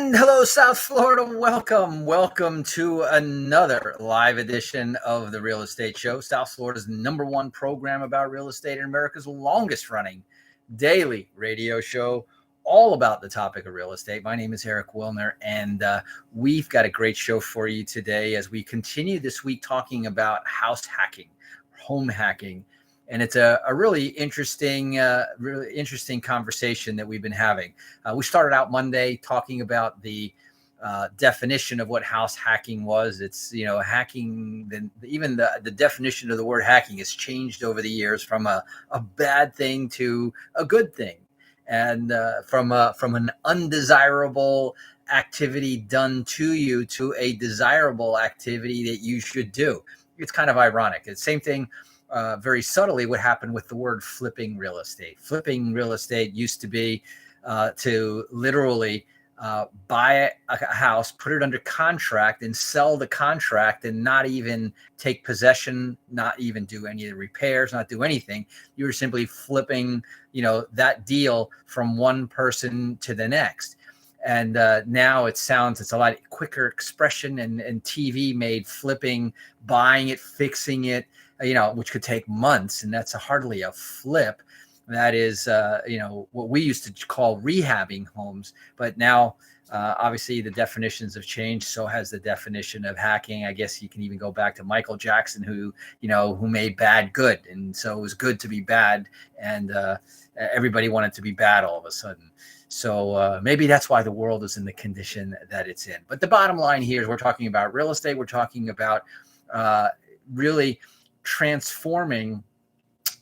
And hello, South Florida. Welcome to another live edition of the Real Estate Show, South Florida's #1 program about real estate and America's longest running daily radio show, all about the topic of real estate. My name is Eric Wilner, and we've got a great show for you today as we continue this week talking about house hacking, home hacking. And it's a really interesting conversation that we've been having. We started out Monday talking about the definition of what house hacking was. It's, hacking, even the definition of the word hacking has changed over the years from a bad thing to a good thing. And from an undesirable activity done to you to a desirable activity that you should do. It's kind of ironic. It's the same thing. Very subtly, what happened with the word flipping real estate. Flipping real estate used to be to literally buy a house, put it under contract, and sell the contract and not even take possession, not even do any of the repairs, not do anything. You were simply flipping, that deal from one person to the next. And now it's a lot quicker expression, and TV made flipping, buying it, fixing it, which could take months, and that's hardly a flip. That is, what we used to call rehabbing homes. But now, obviously, the definitions have changed. So has the definition of hacking. I guess you can even go back to Michael Jackson, who made bad good. And so it was good to be bad, and everybody wanted to be bad all of a sudden. So maybe that's why the world is in the condition that it's in. But the bottom line here is we're talking about real estate. We're talking about really transforming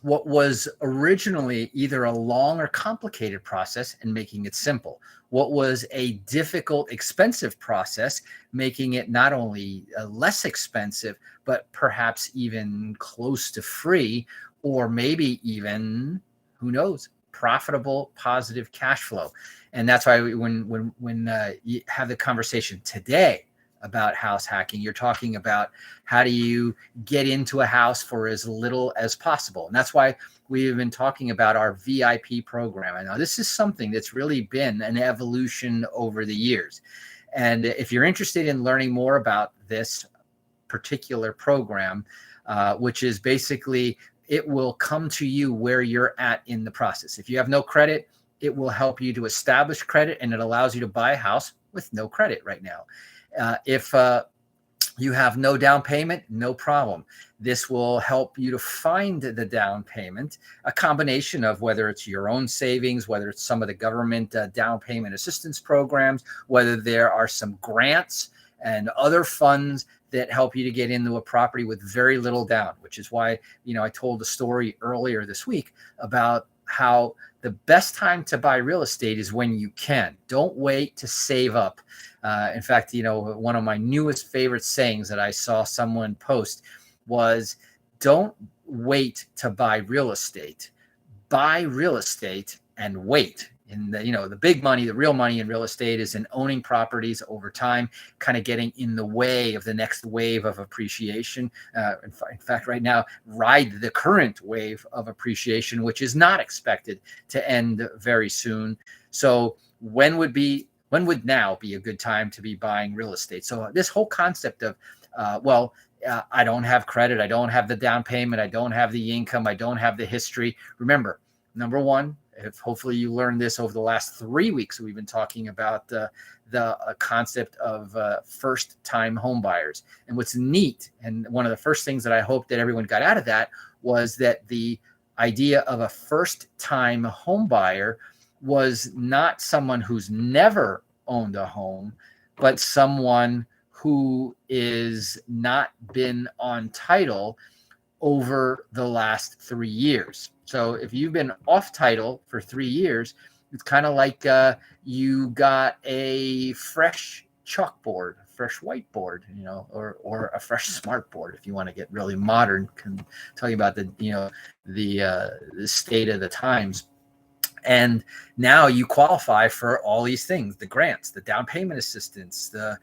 what was originally either a long or complicated process and making it simple. What was a difficult, expensive process, making it not only less expensive, but perhaps even close to free, or maybe even, who knows, profitable, positive cash flow. And that's why when you have the conversation today about house hacking, you're talking about how do you get into a house for as little as possible. And that's why we've been talking about our VIP program. And now this is something that's really been an evolution over the years. And if you're interested in learning more about this particular program, which is basically, it will come to you where you're at in the process. If you have no credit, it will help you to establish credit, and it allows you to buy a house with no credit right now. If you have no down payment, no problem. This will help you to find the down payment, a combination of whether it's your own savings, whether it's some of the government down payment assistance programs, whether there are some grants and other funds that help you to get into a property with very little down, which is why, I told a story earlier this week about how the best time to buy real estate is when you can. Don't wait to save up. In fact, one of my newest favorite sayings that I saw someone post was, don't wait to buy real estate. Buy real estate and wait. And the big money, the real money in real estate is in owning properties over time, kind of getting in the way of the next wave of appreciation. In fact, right now, ride the current wave of appreciation, which is not expected to end very soon. So when would now be a good time to be buying real estate? So this whole concept of, I don't have credit, I don't have the down payment, I don't have the income, I don't have the history. Remember, number one, if hopefully you learned this over the last 3 weeks, we've been talking about the concept of first-time home buyers. And what's neat, and one of the first things that I hope that everyone got out of that, was that the idea of a first-time home buyer was not someone who's never owned a home, but someone who is not been on title over the last 3 years. So if you've been off title for 3 years, it's kind of like you got a fresh chalkboard, a fresh whiteboard, or a fresh smartboard. If you want to get really modern, can tell you about the state of the times. And now you qualify for all these things: the grants, the down payment assistance, the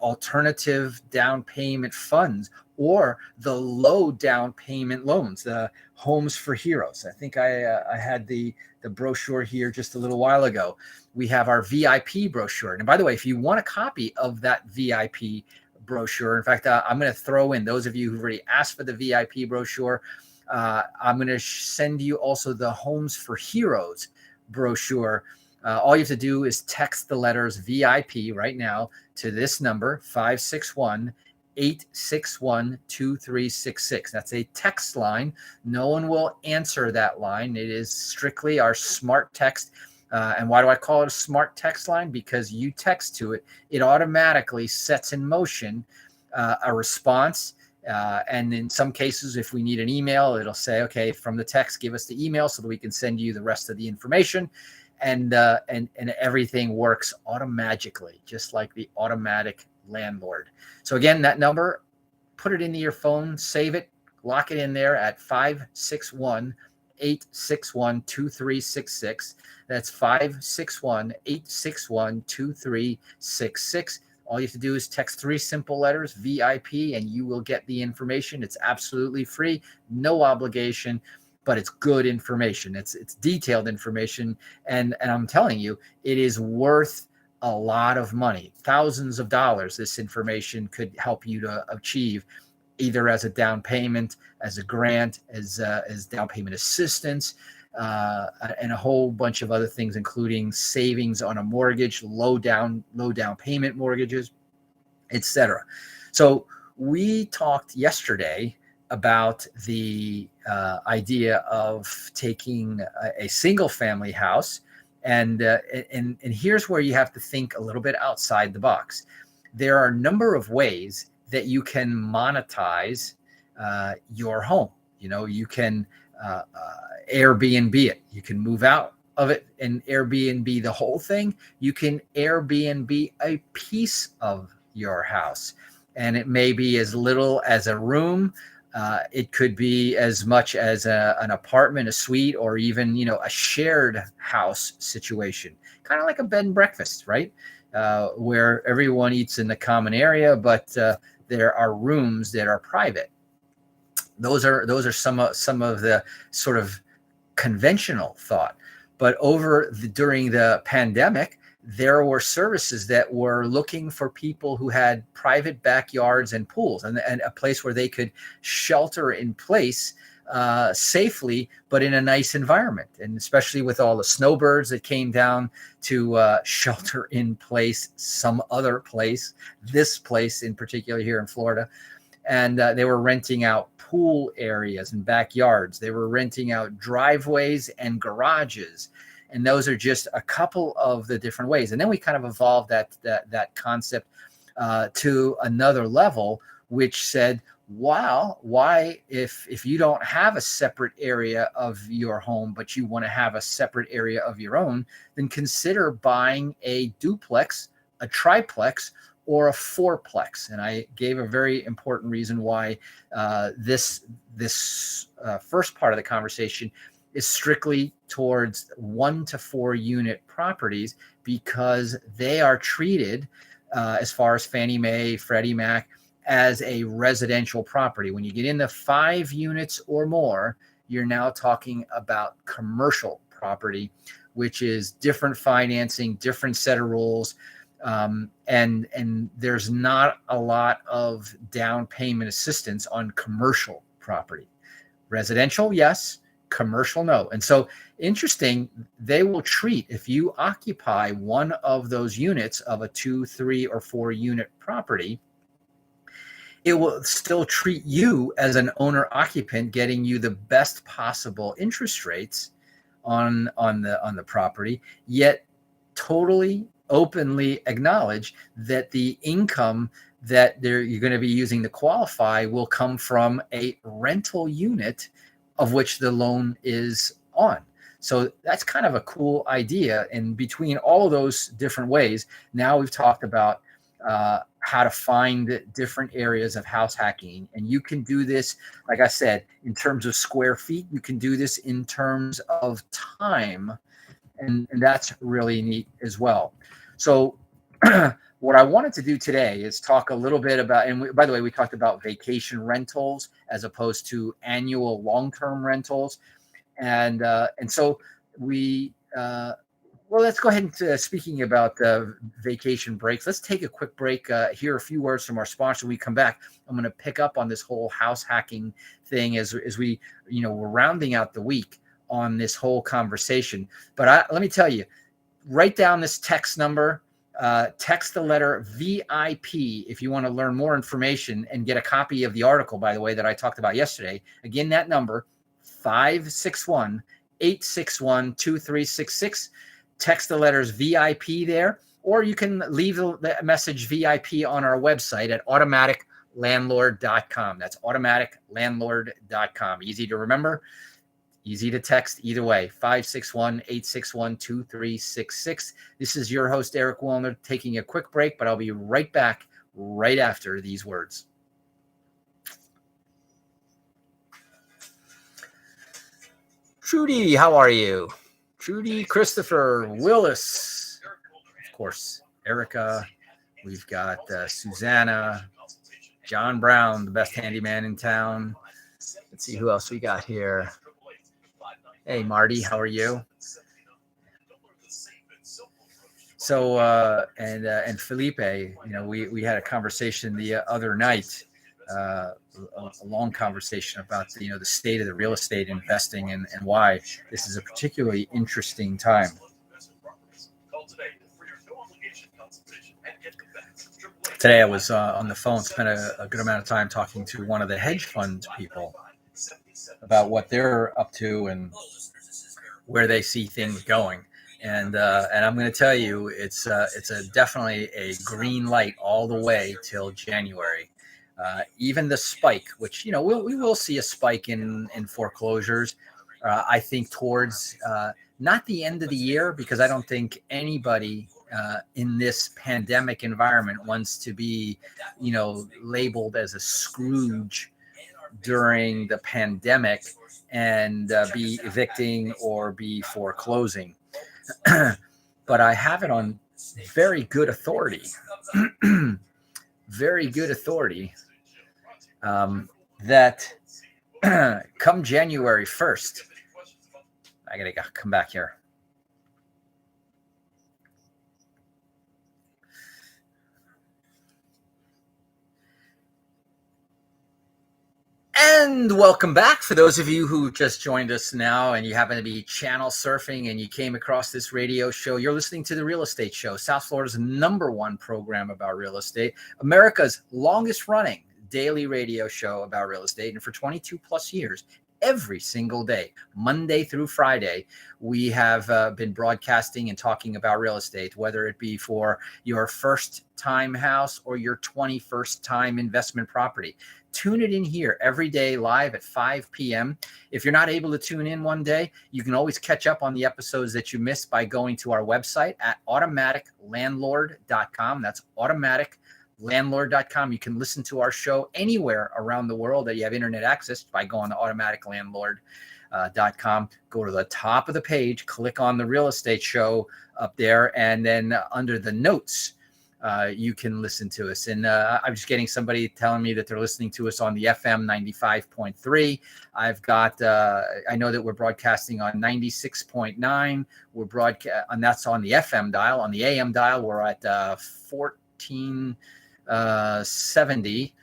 alternative down payment funds, or the low down payment loans, the Homes for Heroes. I think I had the brochure here just a little while ago. We have our VIP brochure. And by the way, if you want a copy of that VIP brochure, in fact, I'm going to throw in those of you who've already asked for the VIP brochure. I'm going to send you also the Homes for Heroes brochure. All you have to do is text the letters VIP right now to this number, 561-861-2366. That's a text line. No one will answer that line. It is strictly our smart text. And why do I call it a smart text line? Because you text to it, it automatically sets in motion a response. And in some cases, if we need an email, it'll say, okay, from the text, give us the email so that we can send you the rest of the information. And everything works automagically, just like the automatic landlord. So again, that number, put it into your phone, save it, lock it in there at 561-861-2366. That's 561-861-2366. All you have to do is text 3 simple letters, VIP, and you will get the information. It's absolutely free, no obligation, but it's good information. It's detailed information. And I'm telling you, it is worth a lot of money, thousands of dollars. This information could help you to achieve, either as a down payment, as a grant, as down payment assistance, and a whole bunch of other things, including savings on a mortgage, low down payment mortgages, etc. So we talked yesterday about the idea of taking a single family house, and here's where you have to think a little bit outside the box. There are a number of ways that you can monetize your home. You can Airbnb it. You can move out of it and Airbnb the whole thing. You can Airbnb a piece of your house, and it may be as little as a room. It could be as much as an apartment, a suite, or even a shared house situation, kind of like a bed and breakfast, right? Where everyone eats in the common area, but there are rooms that are private. Those are some of the sort of conventional thought. But during the pandemic, there were services that were looking for people who had private backyards and pools, and a place where they could shelter in place safely, but in a nice environment. And especially with all the snowbirds that came down to shelter in place some other place, this place in particular here in Florida. And they were renting out pool areas and backyards. They were renting out driveways and garages. And those are just a couple of the different ways. And then we kind of evolved that concept to another level, which said, wow, why, if you don't have a separate area of your home, but you want to have a separate area of your own, then consider buying a duplex, a triplex, or a fourplex. And I gave a very important reason why this first part of the conversation is strictly towards 1 to 4 unit properties, because they are treated as far as Fannie Mae, Freddie Mac, as a residential property. When you get into 5 units or more, you're now talking about commercial property, which is different financing, different set of rules. And there's not a lot of down payment assistance on commercial property. Residential, yes. Commercial, no. And so, interesting, they will treat, if you occupy one of those units of a 2, 3, or 4 unit property, it will still treat you as an owner occupant, getting you the best possible interest rates on the property, yet totally openly acknowledge that the income that you're going to be using to qualify will come from a rental unit of which the loan is on. So that's kind of a cool idea. And between all of those different ways, now we've talked about how to find different areas of house hacking. And you can do this, like I said, in terms of square feet. You can do this in terms of time. And that's really neat as well. So what I wanted to do today is talk a little bit about, and by the way, we talked about vacation rentals as opposed to annual long-term rentals. And so we, well, let's go ahead and speaking about vacation breaks. Let's take a quick break, hear a few words from our sponsor. When we come back, I'm going to pick up on this whole house hacking thing as we, we're rounding out the week on this whole conversation. But let me tell you, write down this text number, text the letter VIP if you want to learn more information and get a copy of the article, by the way, that I talked about yesterday. Again, that number, 561-861-2366. Text the letters VIP there, or you can leave the message VIP on our website at automaticlandlord.com. That's automaticlandlord.com. Easy to remember, easy to text either way. 561-861-2366. This is your host, Eric Wallner, taking a quick break, but I'll be right back right after these words. Trudy, how are you? Trudy, Christopher, Willis, of course, Erica. We've got Susanna, John Brown, the best handyman in town. Let's see who else we got here. Hey, Marty, how are you? So, and Felipe, we had a conversation the other night, a long conversation about the state of the real estate investing and why this is a particularly interesting time. Today I was on the phone, spent a good amount of time talking to one of the hedge fund people about what they're up to and where they see things going. And I'm going to tell you, it's definitely a green light all the way till January. Even the spike, which we will see a spike in foreclosures. I think towards not the end of the year, because I don't think anybody in this pandemic environment wants to be labeled as a Scrooge during the pandemic and be evicting or be foreclosing. But I have it on very good authority. Very good authority that come January 1st, I gotta come back here. And welcome back. For those of you who just joined us now and you happen to be channel surfing and you came across this radio show, you're listening to The Real Estate Show, South Florida's #1 program about real estate, America's longest running daily radio show about real estate. And for 22 plus years, every single day, Monday through Friday, we have been broadcasting and talking about real estate, whether it be for your first time house or your 21st time investment property. Tune it in here every day live at 5 p.m. If you're not able to tune in one day, you can always catch up on the episodes that you missed by going to our website at automaticlandlord.com. That's automaticlandlord.com. You can listen to our show anywhere around the world that you have internet access by going to automaticlandlord.com. Go to the top of the page, click on the real estate show up there, and then under the notes, you can listen to us. And I'm just getting somebody telling me that they're listening to us on the FM 95.3. I've got, I know that we're broadcasting on 96.9. We're and that's on the FM dial. On the AM dial, we're at 1470.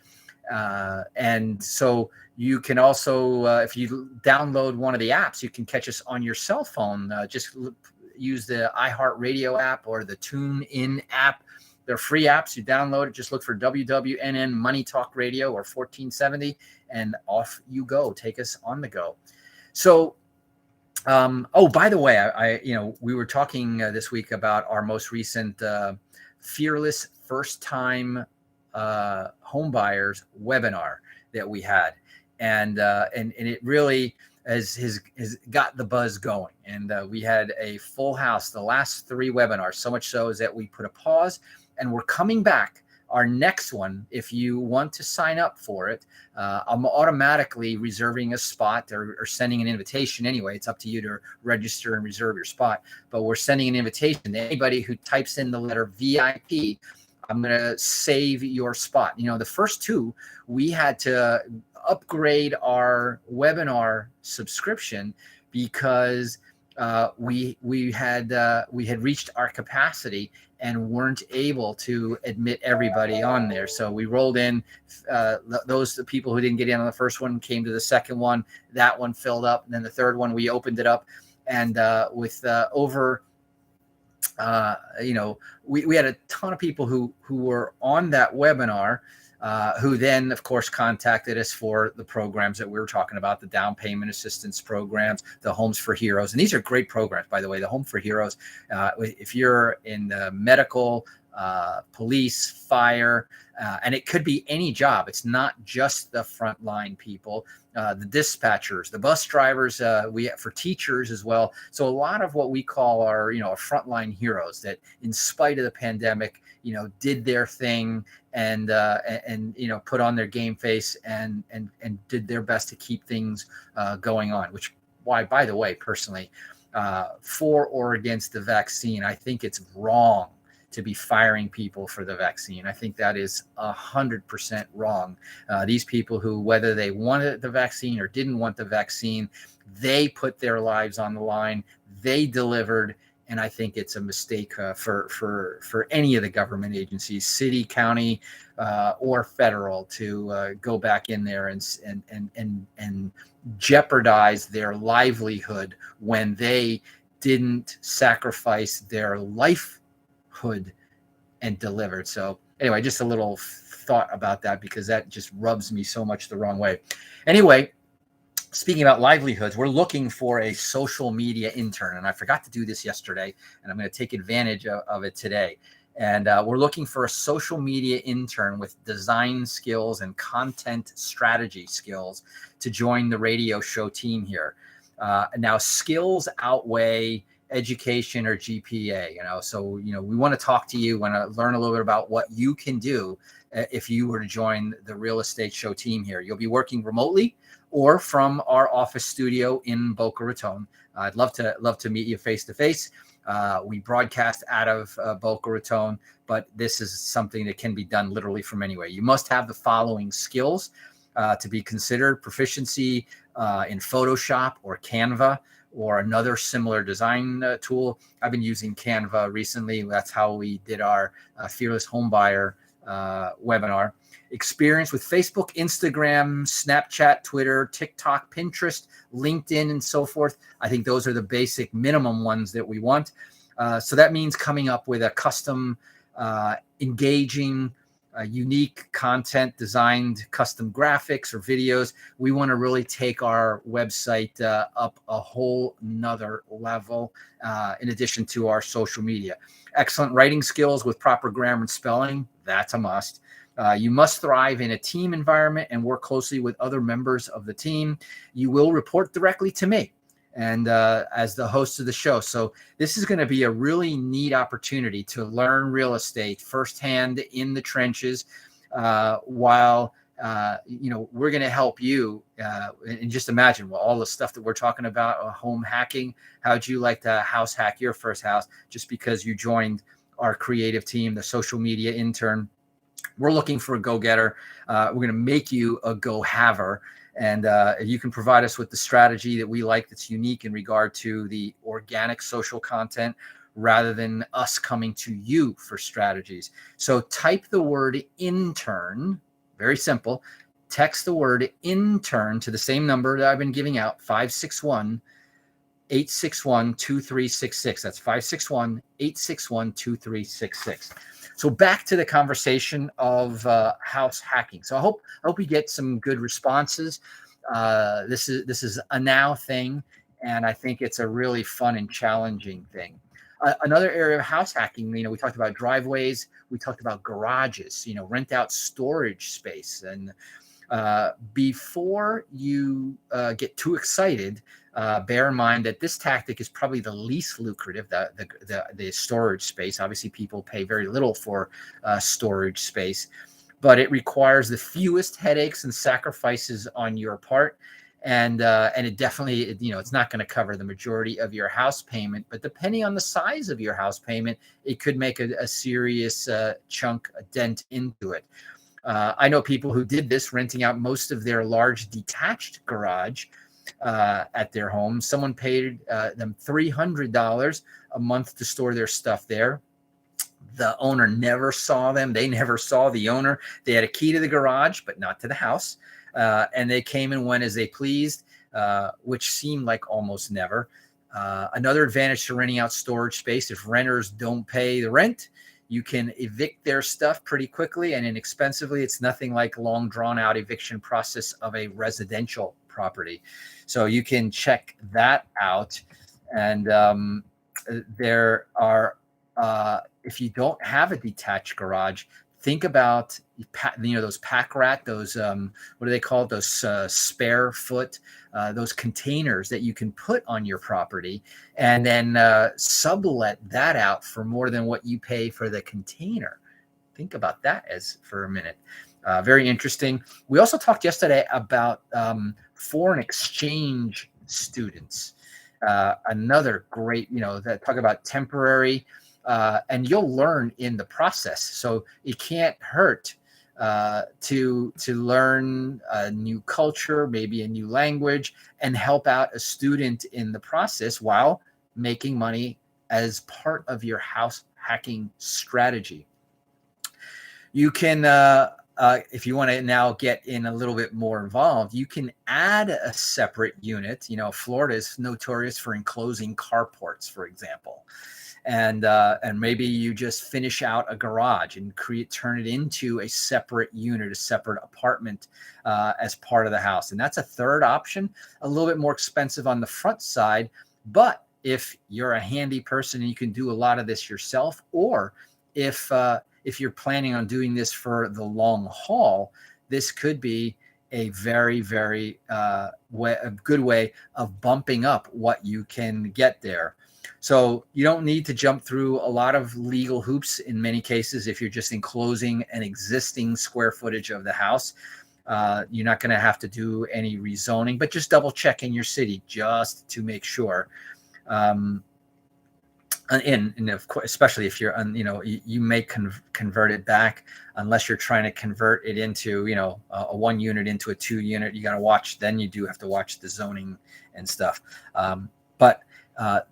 And so you can also, if you download one of the apps, you can catch us on your cell phone. Just use the iHeartRadio app or the TuneIn app. They're free apps. You download it. Just look for WWNN Money Talk Radio or 1470, and off you go. Take us on the go. So, by the way, we were talking this week about our most recent Fearless First Time Home Buyers webinar that we had, and it really has got the buzz going. And we had a full house the last 3 webinars. So much so is that we put a pause. And we're coming back our next one, if you want to sign up for it, I'm automatically reserving a spot or sending an invitation anyway. It's up to you to register and reserve your spot. But we're sending an invitation to anybody who types in the letter VIP. I'm going to save your spot. The first two, we had to upgrade our webinar subscription because we had reached our capacity and weren't able to admit everybody on there. So we rolled in the people who didn't get in on the first one came to the second one. That one filled up, and then the third one we opened it up, and with over. We had a ton of people who were on that webinar, who then, of course, contacted us for the programs that we were talking about, the down payment assistance programs, the Homes for Heroes. And these are great programs, by the way, the Home for Heroes. If you're in the medical, police, fire, and it could be any job. It's not just the frontline people, the dispatchers, the bus drivers, for teachers as well. So a lot of what we call our frontline heroes that, in spite of the pandemic, did their thing and put on their game face and did their best to keep things going on. Which, by the way, personally, for or against the vaccine, I think it's wrong to be firing people for the vaccine. I think that is 100% wrong. These people who, whether they wanted the vaccine or didn't want the vaccine, they put their lives on the line. They delivered. And I think it's a mistake for any of the government agencies, city, county, or federal, to go back in there and jeopardize their livelihood when they didn't sacrifice their livelihood and delivered. So anyway, just a little thought about that, because that just rubs me so much the wrong way. Anyway, speaking about livelihoods, we're looking for a social media intern, and I forgot to do this yesterday, and I'm going to take advantage of it today. And we're looking for a social media intern with design skills and content strategy skills to join the radio show team here. Now, skills outweigh education or GPA, so we want to talk to you, want to learn a little bit about what you can do if you were to join the Real Estate Show team here. You'll be working remotely or from our office studio in Boca Raton. I'd love to meet you face to face. We broadcast out of Boca Raton, but this is something that can be done literally from anywhere. You must have the following skills to be considered: proficiency in Photoshop or Canva, or another similar design tool. I've been using Canva recently. That's how we did our Fearless Homebuyer webinar. Experience with Facebook, Instagram, Snapchat, Twitter, TikTok, Pinterest, LinkedIn, and so forth. I think those are the basic minimum ones that we want. So that means coming up with a custom, engaging, unique content, designed custom graphics or videos. We want to really take our website up a whole nother level, in addition to our social media. Excellent writing skills with proper grammar and spelling. That's a must. You must thrive in a team environment and work closely with other members of the team. You will report directly to me and as the host of the show. So this is going to be a really neat opportunity to learn real estate firsthand in the trenches, while we're going to help you. And just imagine, all the stuff that we're talking about, home hacking. How'd you like to house hack your first house just because you joined our creative team, the social media intern? We're looking for a go-getter. We're going to make you a go-haver. And if you can provide us with the strategy that we like, that's unique in regard to the organic social content, rather than us coming to you for strategies. So type the word intern, very simple. Text the word intern to the same number that I've been giving out, 561-861-2366. That's 561-861-2366. So back to the conversation of house hacking. So I hope we get some good responses. This is a now thing, and I think it's a really fun and challenging thing. Another area of house hacking, we talked about driveways, we talked about garages, rent out storage space. And before you get too excited, bear in mind that this tactic is probably the least lucrative, the storage space. Obviously, people pay very little for storage space, but it requires the fewest headaches and sacrifices on your part. And it definitely, it's not going to cover the majority of your house payment, but depending on the size of your house payment, it could make a serious chunk, a dent into it. I know people who did this, renting out most of their large detached garage at their home. Someone paid them $300 a month to store their stuff there. The owner never saw them. They never saw the owner. They had a key to the garage, but not to the house. And they came and went as they pleased, which seemed like almost never. Another advantage to renting out storage space, if renters don't pay the rent, you can evict their stuff pretty quickly and inexpensively. It's nothing like long drawn out eviction process of a residential property. So you can check that out. And there are, if you don't have a detached garage, think about, those pack rat, those, what do they call it? Those spare foot, those containers that you can put on your property and then sublet that out for more than what you pay for the container. Think about that for a minute. Very interesting. We also talked yesterday about foreign exchange students. Another great, that talk about temporary, and you'll learn in the process. So it can't hurt to learn a new culture, maybe a new language, and help out a student in the process while making money as part of your house hacking strategy. You can, if you want to now get in a little bit more involved, you can add a separate unit. Florida is notorious for enclosing carports, for example. And maybe you just finish out a garage and turn it into a separate unit, a separate apartment as part of the house. And that's a third option, a little bit more expensive on the front side. But if you're a handy person and you can do a lot of this yourself, or if you're planning on doing this for the long haul, this could be a very, very a good way of bumping up what you can get there. So you don't need to jump through a lot of legal hoops in many cases if you're just enclosing an existing square footage of the house. You're not going to have to do any rezoning, but just double check in your city just to make sure. And of course, especially if you're, you may convert it back unless you're trying to convert it into, a 1 unit into a 2 unit. You got to watch. Then you do have to watch the zoning and stuff. But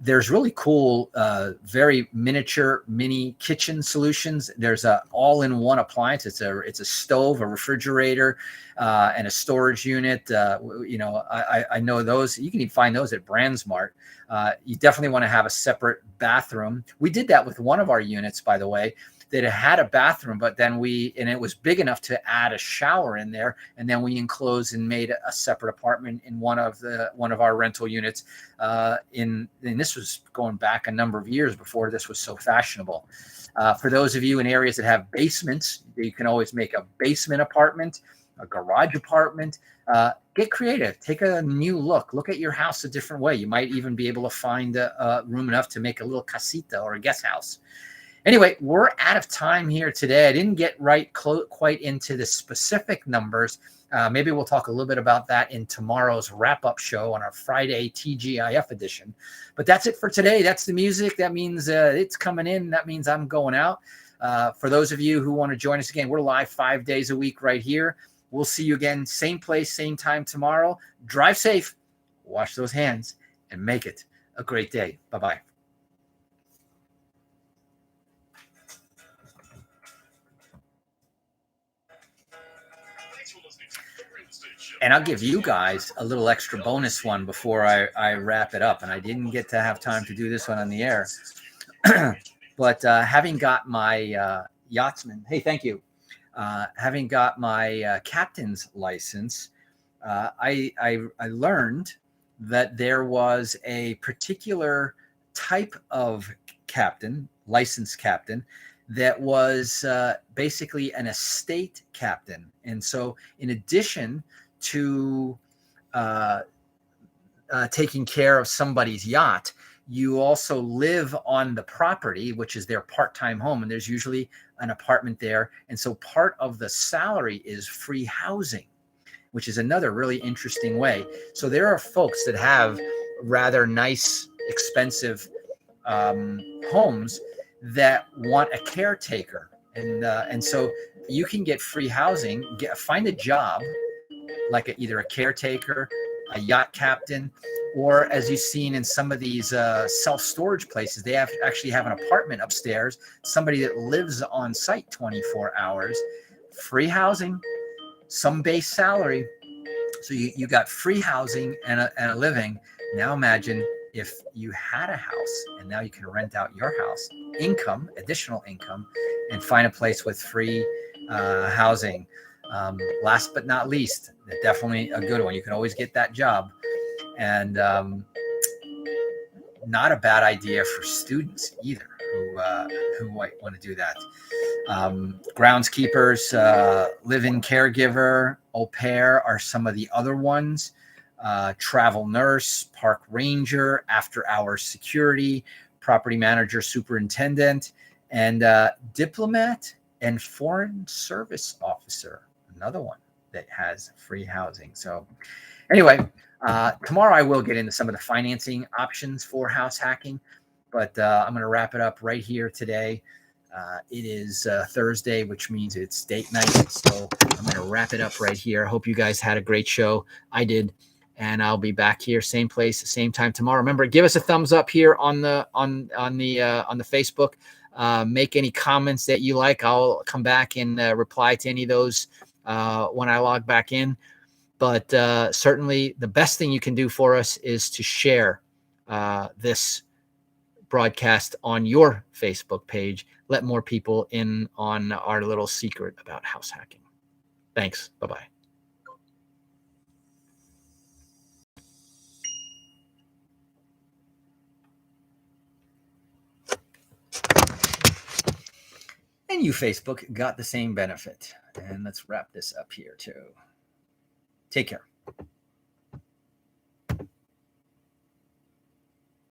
there's really cool, very miniature mini kitchen solutions. There's a all-in-one appliance. It's a stove, a refrigerator, and a storage unit. I know those. You can even find those at BrandsMart. You definitely want to have a separate bathroom. We did that with one of our units, by the way, that it had a bathroom, but then it was big enough to add a shower in there. And then we enclosed and made a separate apartment in one of our rental units. And this was going back a number of years before this was so fashionable. For those of you in areas that have basements, you can always make a basement apartment, a garage apartment. Get creative. Take a new look. Look at your house a different way. You might even be able to find room enough to make a little casita or a guest house. Anyway, we're out of time here today. I didn't get quite into the specific numbers. Maybe we'll talk a little bit about that in tomorrow's wrap-up show on our Friday TGIF edition. But that's it for today. That's the music. That means it's coming in. That means I'm going out. For those of you who want to join us again, we're live 5 days a week right here. We'll see you again, same place, same time tomorrow. Drive safe, wash those hands, and make it a great day. Bye-bye. And I'll give you guys a little extra bonus one before I wrap it up. And I didn't get to have time to do this one on the air. But having got my yachtsman, hey, thank you. Having got my captain's license, I learned that there was a particular type of captain, licensed captain, that was basically an estate captain. And so in addition to taking care of somebody's yacht, you also live on the property, which is their part-time home, and there's usually an apartment there. And so part of the salary is free housing, which is another really interesting way. So there are folks that have rather nice, expensive homes that want a caretaker, and so you can get free housing, find a job like either a caretaker, a yacht captain, or as you've seen in some of these self-storage places, they actually have an apartment upstairs, somebody that lives on site 24 hours, free housing, some base salary. So you got free housing and a living. Now imagine if you had a house and now you can rent out your house, additional income, and find a place with free housing. Last but not least, definitely a good one. You can always get that job, and not a bad idea for students either who might want to do that. Groundskeepers, live-in caregiver, au pair are some of the other ones. Travel nurse, park ranger, after-hours security, property manager, superintendent, and diplomat and foreign service officer, another one that has free housing. So anyway, tomorrow I will get into some of the financing options for house hacking, but I'm going to wrap it up right here today. It is Thursday, which means it's date night. So I'm going to wrap it up right here. I hope you guys had a great show. I did. And I'll be back here, same place, same time tomorrow. Remember, give us a thumbs up here on the Facebook. Make any comments that you like. I'll come back and reply to any of those when I log back in. But certainly the best thing you can do for us is to share this broadcast on your Facebook page. Let more people in on our little secret about house hacking. Thanks. Bye-bye. And you, Facebook, got the same benefit. And let's wrap this up here too. Take care.